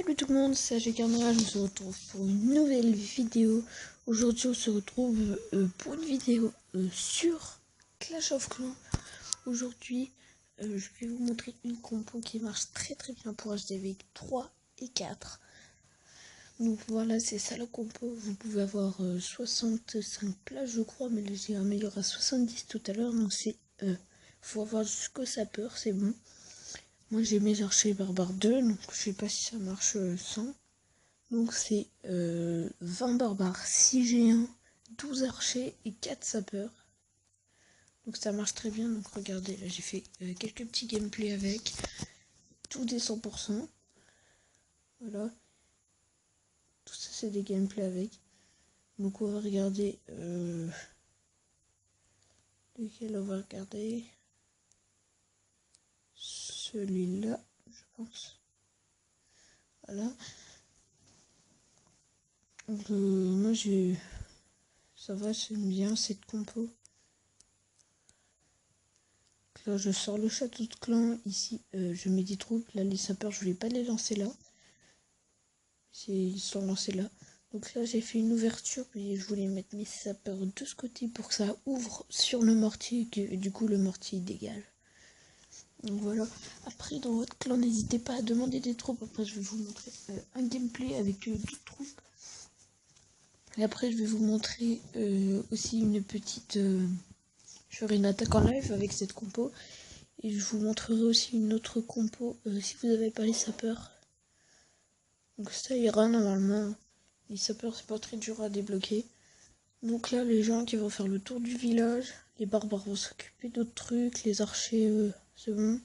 Salut tout le monde, c'est AG Camera, je se retrouve pour une nouvelle vidéo. Aujourd'hui on se retrouve pour une vidéo sur Clash of Clans. Aujourd'hui je vais vous montrer une compo qui marche très bien pour HDV 3 et 4. Donc voilà, c'est ça la compo. Vous pouvez avoir 65 places je crois, mais j'ai amélioré à 70 tout à l'heure. Donc c'est faut avoir jusqu'au sapeur, c'est bon. Moi j'ai mes archers barbares 2, donc je sais pas si ça marche sans. Donc c'est 20 barbares, 6 géants, 12 archers et 4 sapeurs. Donc ça marche très bien. Donc regardez, là j'ai fait quelques petits gameplays avec. Tout des 100%. Voilà. Tout ça c'est des gameplays avec. Donc on va regarder lequel on va regarder. Celui-là, je pense. Voilà. Donc moi ça va, j'aime bien cette compo. Là je sors le château de clan, ici je mets des troupes, là les sapeurs je voulais pas les lancer là. Ils sont lancés là. Donc là j'ai fait une ouverture, mais je voulais mettre mes sapeurs de ce côté pour que ça ouvre sur le mortier, et du coup le mortier dégage. Donc voilà. Après dans votre clan n'hésitez pas à demander des troupes, après je vais vous montrer un gameplay avec d'autres troupes. Et après je vais vous montrer aussi une petite... je ferai une attaque en live avec cette compo. Et je vous montrerai aussi une autre compo si vous n'avez pas les sapeurs. Donc ça ira normalement. Les sapeurs c'est pas très dur à débloquer. Donc là les gens qui vont faire le tour du village. Les barbares vont s'occuper d'autres trucs. Les archers c'est bon.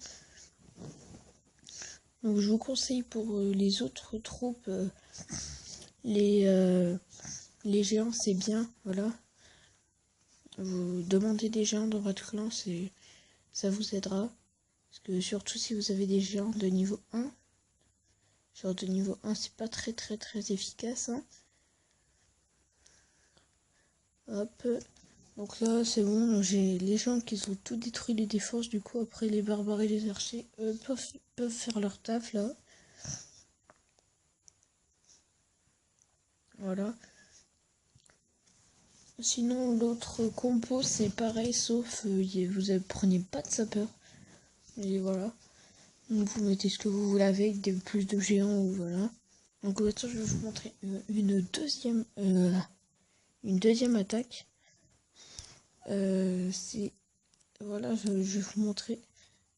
Donc je vous conseille pour les autres troupes. Les géants c'est bien. Voilà. Vous demandez des géants dans votre clan, ça vous aidera. Parce que surtout si vous avez des géants de niveau 1. Genre de niveau 1 c'est pas très efficace hein. Hop, donc là c'est bon, j'ai les gens qui ont tout détruit les défenses, du coup après les barbares et les archers peuvent faire leur taf là. Voilà. Sinon l'autre compo c'est pareil sauf vous prenez pas de sapeur. Et voilà. Donc vous mettez ce que vous voulez avec, plus de géants ou voilà. Donc maintenant je vais vous montrer une deuxième attaque. C'est voilà, je vais vous montrer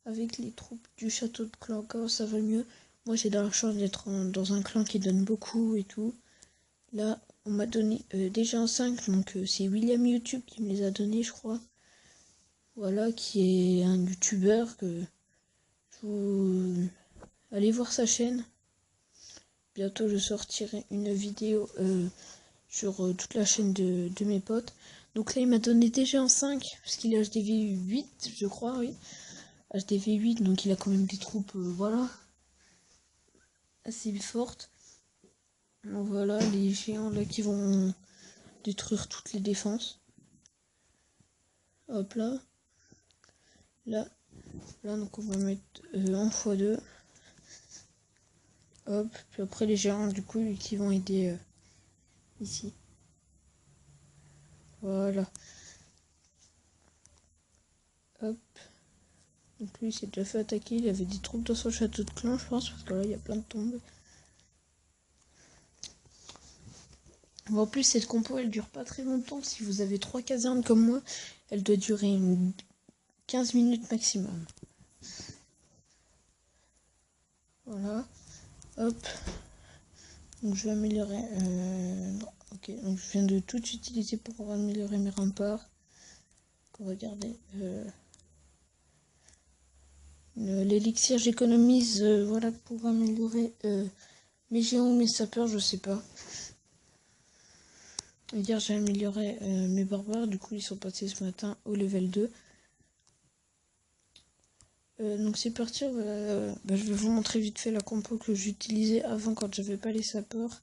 avec les troupes du château de clan comment ça va mieux. Moi j'ai de la chance d'être dans un clan qui donne beaucoup et tout. Là on m'a donné déjà un 5, donc c'est William YouTube qui me les a donnés je crois. Voilà, qui est un youtubeur que allez voir sa chaîne. Bientôt je sortirai une vidéo sur toute la chaîne de mes potes. Donc là il m'a donné déjà un 5 parce qu'il est HDV 8 je crois, oui. HDV 8, donc il a quand même des troupes voilà assez fortes. Donc voilà les géants là qui vont détruire toutes les défenses. Hop là. Là donc on va mettre en x2. Hop, puis après les géants du coup qui vont aider ici. Voilà. Hop. Donc lui il s'est déjà fait attaquer, il avait des troupes dans son château de clan je pense, parce que là il y a plein de tombes. Bon, en plus cette compo elle dure pas très longtemps, si vous avez 3 casernes comme moi, elle doit durer 15 minutes maximum. Voilà. Hop. Donc je vais améliorer... non, ok, donc je viens de tout utiliser pour améliorer mes remparts. Donc, regardez. L'élixir j'économise voilà pour améliorer mes géants ou mes sapeurs, je sais pas. Hier j'ai amélioré mes barbares, du coup ils sont passés ce matin au level 2. Donc c'est parti, je vais vous montrer vite fait la compo que j'utilisais avant quand j'avais pas les sapeurs.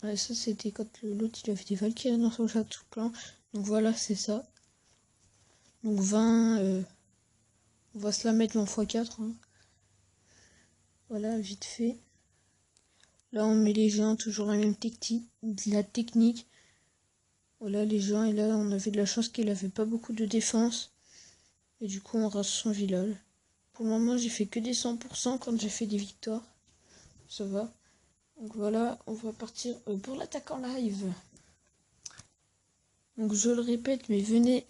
Ça c'était quand l'autre il avait des Valkyries dans son château clan. Donc voilà c'est ça. Donc 20, on va se la mettre en x4. Hein. Voilà, vite fait. Là, on met les gens, toujours la même technique. Voilà, les gens, et là, on avait de la chance qu'il avait pas beaucoup de défense. Et du coup, on rase son village. Pour le moment, j'ai fait que des 100% quand j'ai fait des victoires. Ça va. Donc voilà, on va partir pour l'attaque en live. Donc je le répète, mais venez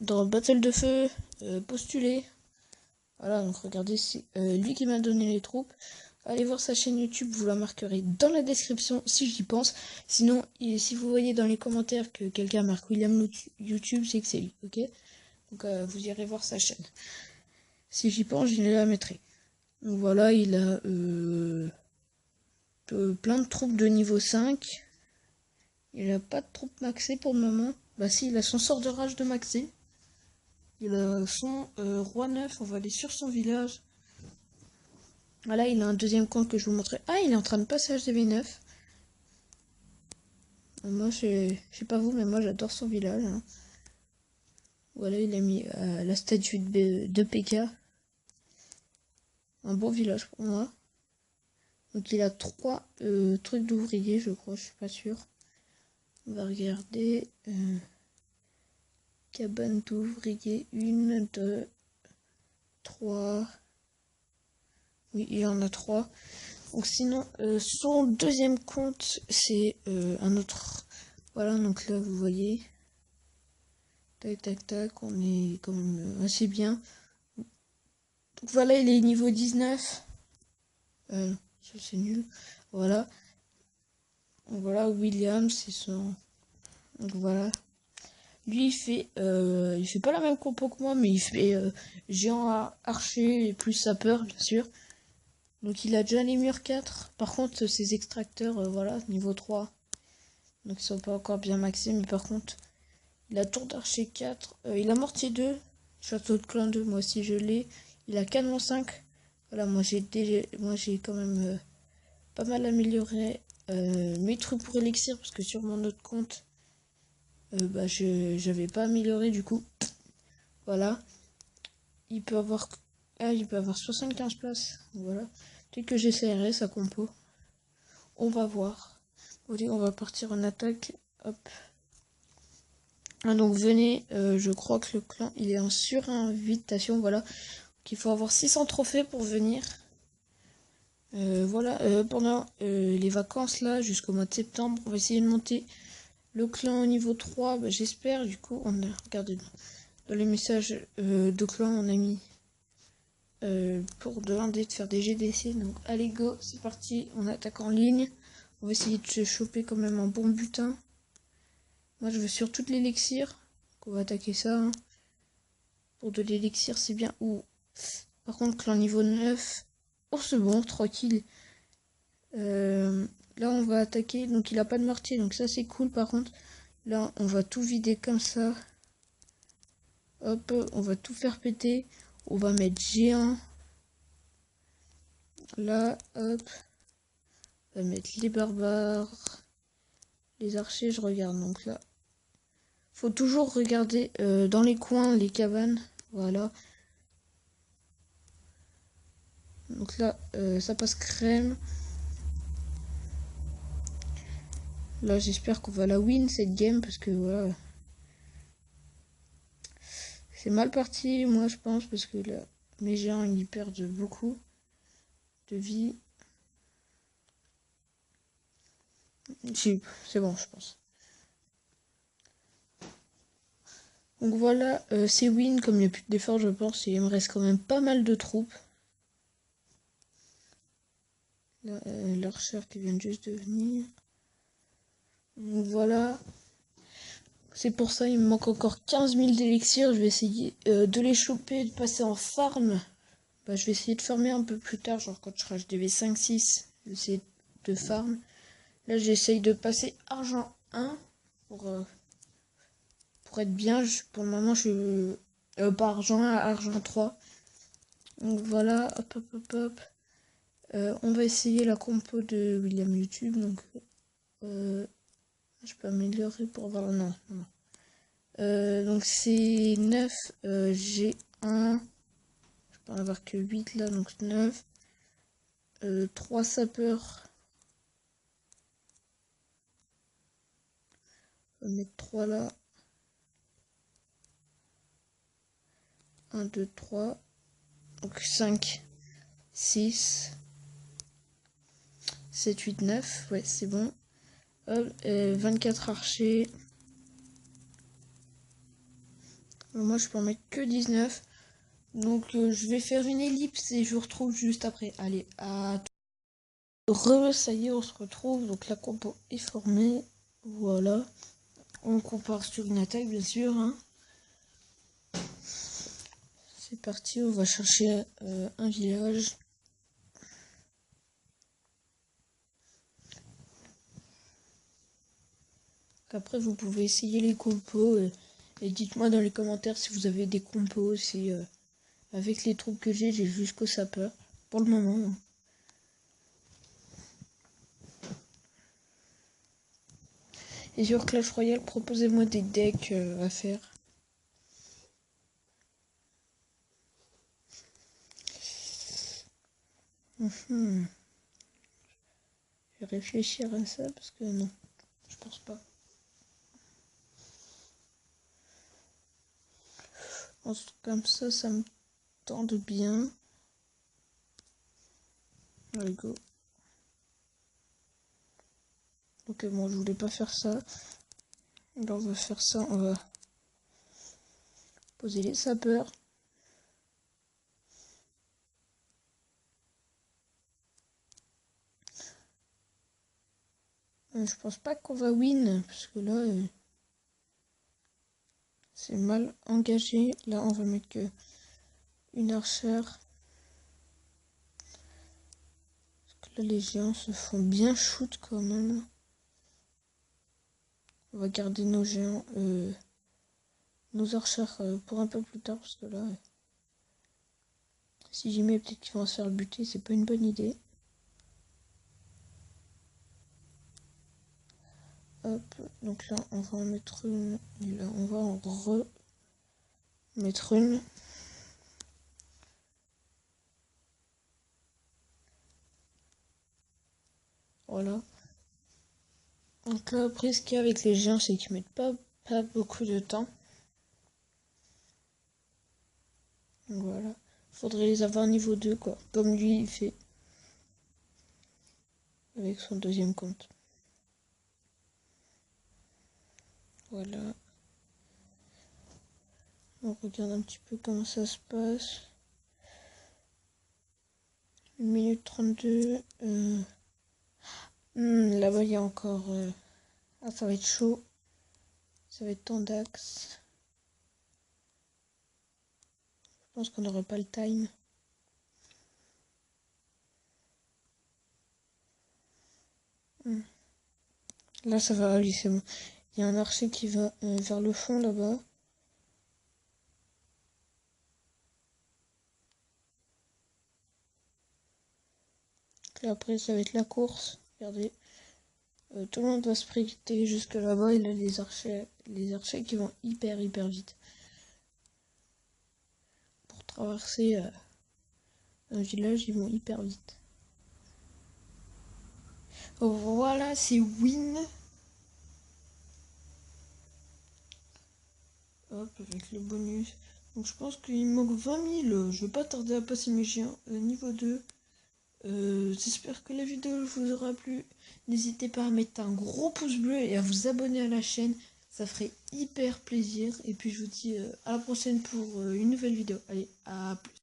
dans Battle de Feu, postuler. Voilà, donc regardez, c'est lui qui m'a donné les troupes. Allez voir sa chaîne YouTube, vous la marquerez dans la description si j'y pense. Sinon, si vous voyez dans les commentaires que quelqu'un marque William YouTube, c'est que c'est lui, ok? Donc vous irez voir sa chaîne. Si j'y pense, je la mettrai. Donc voilà, il a plein de troupes de niveau 5. Il a pas de troupes maxées pour le moment. Bah si, il a son sort de rage de maxé. Il a son roi 9, on va aller sur son village. Voilà, il a un deuxième compte que je vous montrerai. Ah, il est en train de passer HDV9. Moi, je sais pas vous, mais moi j'adore son village. Hein. Voilà, il a mis la statue de PK. Un bon village pour moi. Donc il a 3 trucs d'ouvriers, je crois, je suis pas sûre. On va regarder. Cabane d'ouvriers, 1, 2, 3. Oui, il y en a 3. Donc sinon, son deuxième compte, c'est un autre. Voilà, donc là, vous voyez. Tac, tac, tac, on est quand même assez bien. Donc voilà, il est niveau 19. Ça c'est nul. Voilà. Donc voilà, William, c'est son... Donc voilà. Lui, il fait pas la même compo que moi, mais il fait géant archer et plus sapeur, bien sûr. Donc il a déjà les murs 4. Par contre, ses extracteurs, voilà, niveau 3. Donc ils sont pas encore bien maxés, mais par contre, il a tour d'archer 4. Il a mortier 2. Château de clan 2, moi aussi je l'ai. Il a canon 5. Voilà, moi j'ai quand même pas mal amélioré mes trucs pour élixir, parce que sur mon autre compte, bah j'avais pas amélioré du coup. Voilà. Il peut avoir 75 places. Voilà. Peut-être que j'essaierai sa compo. On va voir. Allez, on va partir en attaque. Hop. Ah, donc venez, je crois que le clan il est en surinvitation, voilà. Donc, il faut avoir 600 trophées pour venir. Voilà, pendant les vacances là, jusqu'au mois de septembre, on va essayer de monter le clan au niveau 3. Bah, j'espère, du coup, on a regardé dans les messages de clan, on a mis pour demander de faire des GDC. Donc allez go, c'est parti, on attaque en ligne. On va essayer de se choper quand même un bon butin. Moi je veux sur toute l'élixir. On va attaquer ça. Hein. Pour de l'élixir c'est bien. Ouh. Par contre clan niveau 9. Oh c'est bon, tranquille. Là on va attaquer. Donc il a pas de mortier. Donc ça c'est cool par contre. Là on va tout vider comme ça. Hop, on va tout faire péter. On va mettre géant. Là, hop. On va mettre les barbares. Les archers, je regarde. Donc là, faut toujours regarder dans les coins, les cabanes. Voilà. Donc là, ça passe crème. Là, j'espère qu'on va la win cette game parce que voilà. C'est mal parti, moi, je pense, parce que là, mes géants, ils perdent beaucoup de vie. C'est bon, je pense. Donc voilà, c'est win, comme il n'y a plus d'efforts, je pense, et il me reste quand même pas mal de troupes. L'archer qui vient juste de venir. Donc voilà. C'est pour ça, il me manque encore 15 000 d'élixirs. Je vais essayer de les choper, de passer en farm. Bah, je vais essayer de farmer un peu plus tard, genre quand je serai HDV 5-6. Je vais essayer de farm. Là, j'essaye de passer argent 1 pour être bien. Pour le moment, je suis pas argent 1, argent 3. Donc voilà, hop, hop, hop, hop. On va essayer la compo de William YouTube. Donc, je peux améliorer pour voir. Non, non. Donc c'est 9 G1. Je peux en avoir que 8 là, donc 9. 3 sapeurs. On va mettre 3 là. 1, 2, 3. Donc 5, 6, 7, 8, 9. Ouais, c'est bon. Hop, 24 archers. Moi, je peux en mettre que 19. Donc, je vais faire une ellipse et je vous retrouve juste après. Allez, à ça y est, on se retrouve. Donc, la compo est formée. Voilà. On compare sur une attaque, bien sûr. Hein. C'est parti, on va chercher un village. Après, vous pouvez essayer les compos et dites-moi dans les commentaires si vous avez des compos. Si avec les troupes que j'ai jusqu'au sapeur pour le moment. Et sur Clash Royale, proposez-moi des decks à faire. Je vais réfléchir à ça parce que non, je pense pas. Comme ça me tente bien. Allez, go. Ok, bon, je voulais pas faire ça. Alors, on va faire ça, on va poser les sapeurs. Je pense pas qu'on va win, parce que là, c'est mal engagé. Là, on va mettre que une archère. Parce que là, les géants se font bien shoot quand même. On va garder nos géants, nos archères pour un peu plus tard, parce que là, si j'y mets, peut-être qu'ils vont se faire buter, c'est pas une bonne idée. Hop, donc là, on va en mettre une, et là, on va en remettre une. Voilà. Donc là, après, ce qu'il y a avec les géants, c'est qu'ils mettent pas beaucoup de temps. Donc voilà. Faudrait les avoir niveau 2, quoi. Comme lui, il fait. Avec son deuxième compte. Voilà. On regarde un petit peu comment ça se passe. 1 minute 32. Là-bas, il y a encore... Ah, ça va être chaud. Ça va être temps d'axe. Je pense qu'on n'aura pas le time. Là, ça va aller, c'est bon. Il y a un archer qui va vers le fond, là-bas. Et après, ça va être la course. Regardez. Tout le monde va sprinter jusque là-bas. Et là, les archers qui vont hyper vite. Pour traverser un village, ils vont hyper vite. Voilà, c'est win. Hop, avec le bonus. Donc je pense qu'il me manque 20 000. Je vais pas tarder à passer mes géants niveau 2. J'espère que la vidéo vous aura plu. N'hésitez pas à mettre un gros pouce bleu et à vous abonner à la chaîne. Ça ferait hyper plaisir. Et puis je vous dis à la prochaine pour une nouvelle vidéo. Allez, à plus.